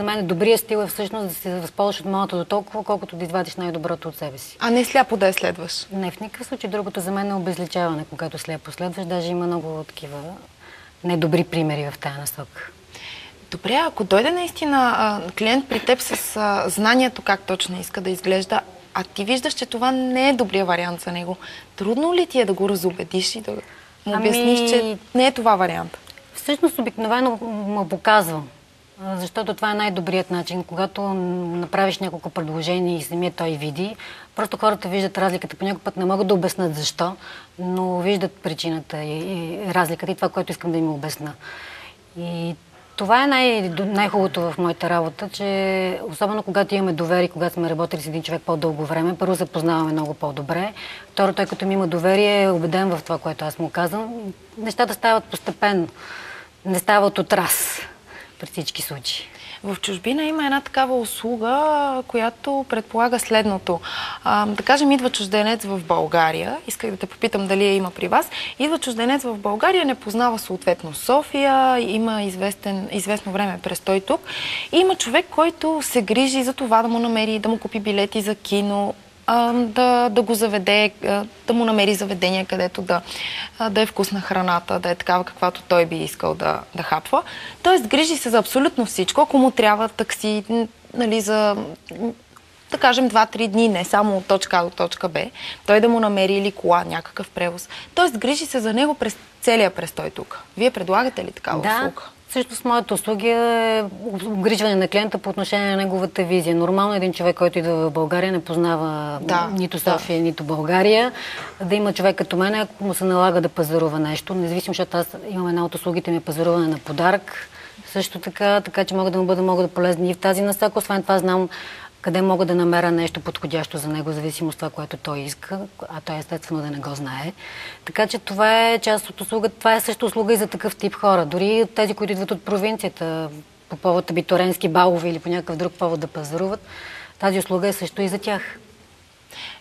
За мен добрият стил е всъщност да се възползваш от малото до толкова, колкото да извадиш най-доброто от себе си. А не сляпо да я следваш? Не, в никакъв случай. Другото за мен е обезличаване, когато сляпо следваш. Даже има много такива недобри примери в тая насока. Добре, ако дойде наистина клиент при теб с знанието как точно иска да изглежда, а ти виждаш, че това не е добрия вариант за него, трудно ли ти е да го разубедиш и да му обясниш, че не е това вариант? Всъщност обикновено му показвам, защото това е най-добрият начин. Когато направиш няколко предложения и самият той види, просто хората виждат разликата. По някой път не могат да обяснат защо, но виждат причината и разликата и това, което искам да им обясна. И това е най-хубавото в моята работа, че особено когато имаме доверие, когато сме работили с един човек по-дълго време, първо се познаваме много по-добре. Второ, той като ми има доверие, е убеден в това, което аз му казвам. Нещата стават постепенно. Не стават от раз при всички случаи. В чужбина има една такава услуга, която предполага следното. Да кажем, идва чужденец в България. Исках да те попитам дали я има при вас. Идва чужденец в България, не познава съответно София, има известно време престой тук. И има човек, който се грижи за това да му намери, да му купи билети за кино, да го заведе, да му намери заведение, където да е вкусна храната, да е такава, каквато той би искал да хапва. Тоест, грижи се за абсолютно всичко. Ако му трябва такси, нали, за, да кажем, 2-3 дни, не само от точка А до точка Б, той да му намери или кола, някакъв превоз. Тоест, грижи се за него през целия престой тук. Вие предлагате ли такава услуга? Всъщност, моята услуга е обгрижване на клиента по отношение на неговата визия. Нормално един човек, който идва в България, не познава нито София, нито България. Да има човек като мен, ако му се налага да пазарува нещо, независимо, защото аз имам една от услугите ми е пазаруване на подарък. Също така че мога да му бъда полезни и в тази насока. Освен това, знам къде мога да намеря нещо подходящо за него, зависимо от това, което той иска, а той естествено да не го знае. Така че това е част от услуга. Това е също услуга и за такъв тип хора. Дори тези, които идват от провинцията, по повод абитуренски балове или по някакъв друг повод да пазаруват, тази услуга е също и за тях.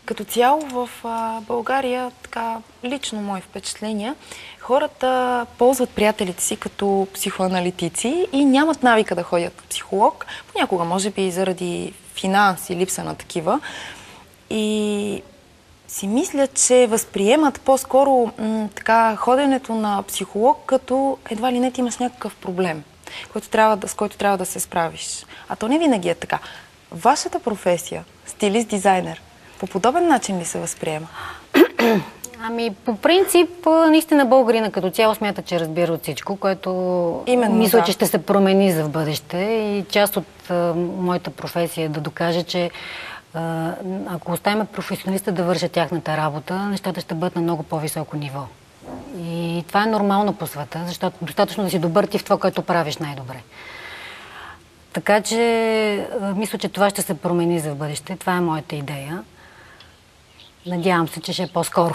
Като цяло в България, така лично мои впечатления, хората ползват приятелите си като психоаналитици и нямат навика да ходят на психолог. Понякога, може би, заради финанси, липса на такива. И си мисля, че възприемат по-скоро така ходенето на психолог, като едва ли не ти имаш някакъв проблем, с който трябва да се справиш. А то не винаги е така. Вашата професия, стилист, дизайнер, по подобен начин ли се възприема? Ами, по принцип, наистина българина като цяло смята, че разбира от всичко, което мисля, че ще се промени за в бъдеще. И част от моята професия е да докаже, че ако оставим професионалиста да вършат тяхната работа, нещата ще бъдат на много по-високо ниво. И това е нормално по света, защото достатъчно да си добър ти в това, което правиш най-добре. Така че мисля, че това ще се промени за в бъдеще. Това е моята идея. Надявам се, че ще е по-скоро.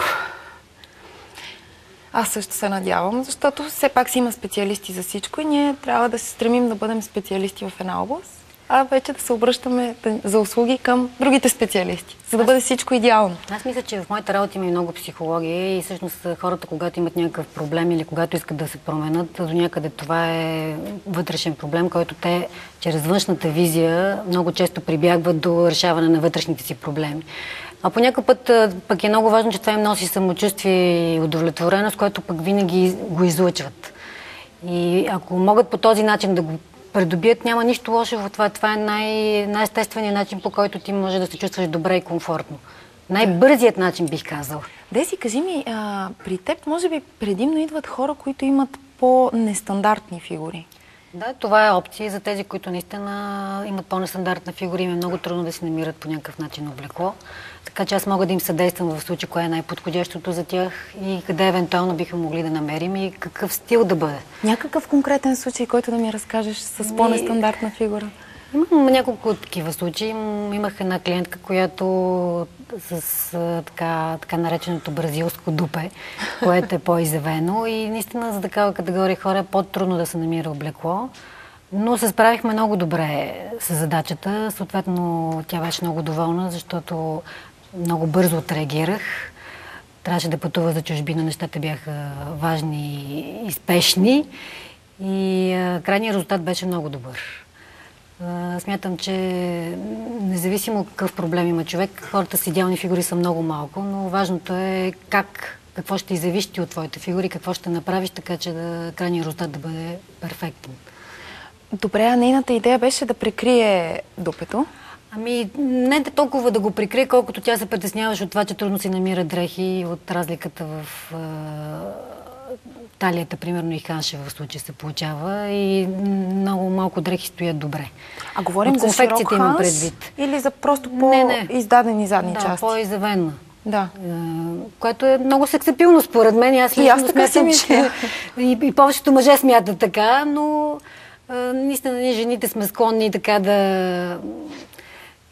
Аз също се надявам, защото все пак си има специалисти за всичко и ние трябва да се стремим да бъдем специалисти в една област, а вече да се обръщаме за услуги към другите специалисти, за да бъде всичко идеално. Аз мисля, че в моята работа има и много психология и всъщност хората, когато имат някакъв проблем или когато искат да се променят, до някъде това е вътрешен проблем, който те чрез външната визия много често прибягват до решаване на вътрешните си проблеми. А по някакъв път пък е много важно, че това им носи самочувствие и удовлетвореност, което пък винаги го излъчват. И ако могат по този начин да го придобият, няма нищо лошо в това. Това е най-естественият начин, по който ти може да се чувстваш добре и комфортно. Най-бързият начин, бих казал. Деси, кажи ми, при теб може би предимно идват хора, които имат по-нестандартни фигури. Да, това е опция за тези, които наистина имат по-нестандартна фигура, им е много трудно да си намират по някакъв начин облекло. Така че аз мога да им съдействам в случай, кое е най-подходящото за тях и къде евентуално биха могли да намерим и какъв стил да бъде. Някакъв конкретен случай, който да ми разкажеш с по-нестандартна фигура? Имам няколко такива случаи. Имах една клиентка, която с така нареченото бразилско дупе, което е по-изявено и наистина за такава категория хора е по-трудно да се намира облекло. Но се справихме много добре с задачата. Съответно, тя беше много доволна, защото много бързо отреагирах. Трябваше да пътува за чужбина, нещата бяха важни и спешни. И крайният резултат беше много добър. Смятам, че независимо какъв проблем има човек, хората с идеални фигури са много малко, но важното е какво ще зависи от твоите фигури, какво ще направиш, така че крайният резултат да бъде перфектен. Добре, а нейната идея беше да прикрие дупето? Не толкова да го прикрие, колкото тя се притесняваше от това, че трудно си намира дрехи, от разликата в талията, примерно, и ханша в случая се получава и много малко дрехи стоят добре. А говорим за широк ханш или за просто по-издадени задни части? Да, по-изявена. Да. Което е много сексапилно според мен. Аз лично смятам, че и повечето мъже смятат така, но наистина ние жените сме склонни така да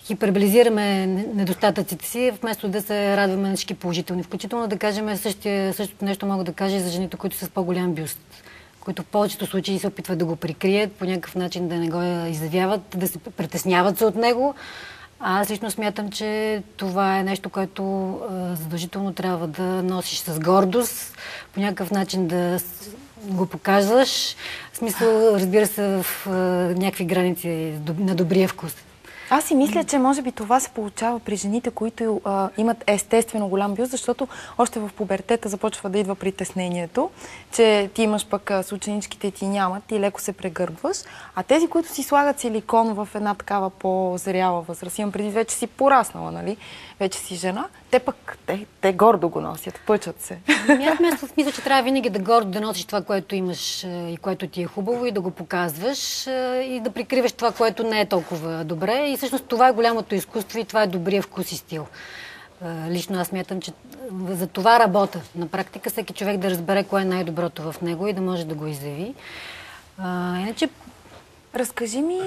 хиперболизираме недостатъците си, вместо да се радваме на всички положителни. Включително да кажем същото нещо мога да кажа и за жените, които са с по-голям бюст, които в повечето случаи се опитват да го прикрият, по някакъв начин да не го изявяват, да се притесняват се от него. Аз лично смятам, че това е нещо, което задължително трябва да носиш с гордост, по някакъв начин да го показваш. В смисъл, разбира се, в някакви граници на добрия вкус. Аз си мисля, че може би това се получава при жените, които имат естествено голям бюст, защото още в пубертета започва да идва притеснението, че ти имаш пък съученичките ти нямат и леко се прегърбваш, а тези, които си слагат силикон в една такава по-зряла възраст, имам преди вече си пораснала, нали? Вече си жена, те гордо го носят, пъчат се. Аз мисля, че трябва винаги да носиш това, което имаш и което ти е хубаво и да го показваш и да прикриваш това, което не е толкова добре. И всъщност това е голямото изкуство и това е добрия вкус и стил. Лично аз смятам, че за това работя. На практика всеки човек да разбере кое е най-доброто в него и да може да го изяви. Иначе... Разкажи ми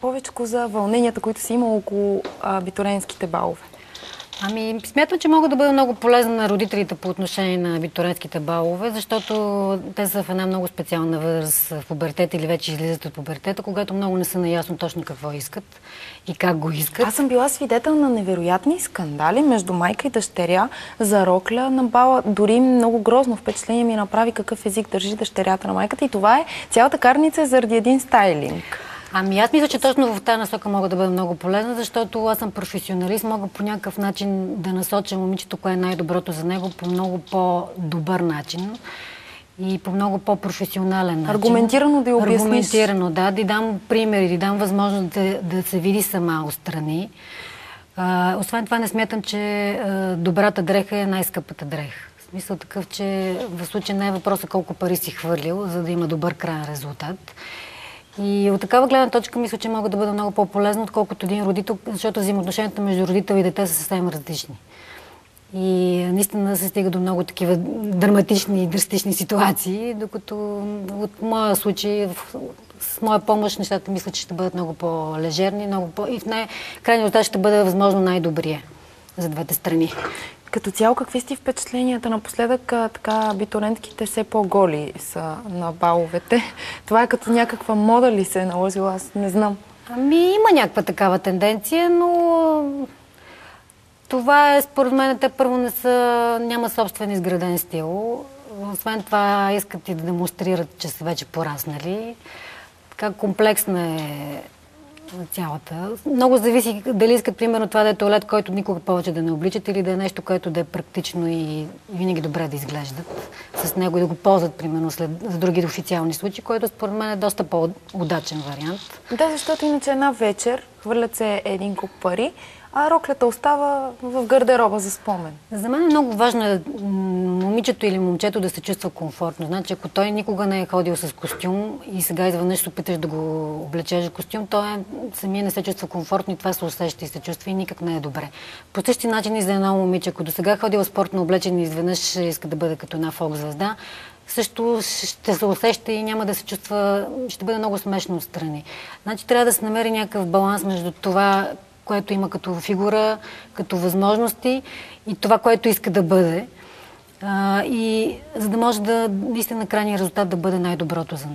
повече за вълненията, които си имал около абитуриентските балове. Смятам, че мога да бъда много полезна на родителите по отношение на абитуриентските балове, защото те са в една много специална възраст в пубертета или вече излизат от пубертета, когато много не са наясно точно какво искат и как го искат. Аз съм била свидетел на невероятни скандали между майка и дъщеря за рокля на бала. Дори много грозно впечатление ми направи какъв език държи дъщерята на майката и това е цялата карница заради един стайлинг. Аз мисля, че точно в тази насока мога да бъда много полезна, защото аз съм професионалист, мога по някакъв начин да насоча момичето, кое е най-доброто за него по много по-добър начин и по много по-професионален начин. Аргументирано да я обясниш. Аргументирано, да дам примери, да дам възможност да се види сама отстрани. Освен това не смятам, че добрата дреха е най-скъпата дреха. В смисъл такъв, че в случай не е въпроса колко пари си хвърлил, за да има добър краен резултат. И от такава гледна точка мисля, че мога да бъда много по-полезна, отколкото един родител, защото взаимоотношенията между родител и дете са съвсем различни. И наистина се стига до много такива драматични и драстични ситуации, докато от моя случай, с моя помощ, нещата мисля, че ще бъдат много по-лежерни, и в крайния резултат ще бъде възможно най-добрия за двете страни. Като цяло, какви сте впечатленията? Напоследък абитуриентките все по-голи са на баловете. Това е като някаква мода ли се е наложила? Аз не знам. Има някаква такава тенденция, но това е, според мен, те първо няма собствен изграден стил. Освен това, искат и да демонстрират, че са вече пораснали. Така комплексна е цялата. Много зависи дали искат, примерно, това да е туалет, който никога повече да не обличат, или да е нещо, което да е практично и винаги добре да изглеждат с него и да го ползват, примерно, за други официални случаи, което според мен е доста по-удачен вариант. Да, защото иначе една вечер хвърлят се един куп пари, а роклята остава в гардероба за спомен. За мен е много важно момичето или момчето да се чувства комфортно. Значи, ако той никога не е ходил с костюм и сега изведнъж се опиташ да го облечеш в костюм, той самия не се чувства комфортно и това се усеща и се чувства и никак не е добре. По същия начин и за едно момиче, ако до сега е ходила спортно облечен и изведнъж иска да бъде като една фолк-звезда, също ще се усеща и няма да се чувства, ще бъде много смешно отстрани. Значи трябва да се намери някакъв баланс между това, което има като фигура, като възможности и това, което иска да бъде. И за да може наистина крайният резултат да бъде най-доброто за нас.